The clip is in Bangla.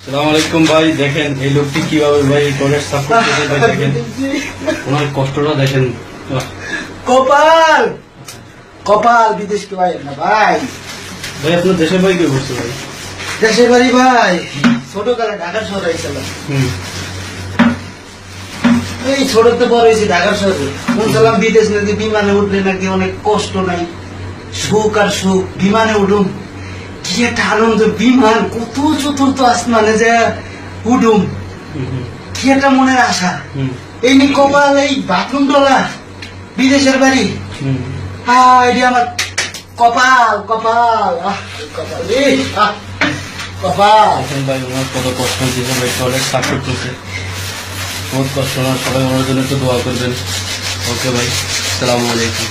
সালাম আলাইকুম ভাই। দেখেন এই লোকটি কিভাবে ভাই টয়লেট সাফ করতেছে ভাই, দেখেন ওনার কষ্টটা দেখেন। কপাল কপাল বিদেশ কে ভাই না ভাই, ভাই আপনার দেশের ভাই কে করছে ভাই? দেশের বাড়ি ভাই ছোটকালে ঢাকার শহরে আইছিলাম। এই ছোটতে বড় হয়েছি ঢাকার শহরে। শুনছিলাম বিদেশ নাকি বিমানে উঠলে নাকি অনেক কষ্ট নাই, সুখ আর সুখ। বিমানে উঠুম কি একটা আনন্দ, বিমান কত চতুর্থ আসমানে যে উঠুম, কি একটা মনের আশা। এই নি কপাল, এই বাথরুম ডলা বিদেশের বাড়ি। এটি আমার কপাল কপাল কপাল কপাল। দেখেন ভাই ওনার কত কষ্ট দিয়েছে ভাই, টয়লেট সাফ করতেছে, বহুত কষ্ট। ওনার সবাই ওনার জন্য একটু দোয়া করবেন। ওকে ভাই, আসসালামু আলাইকুম।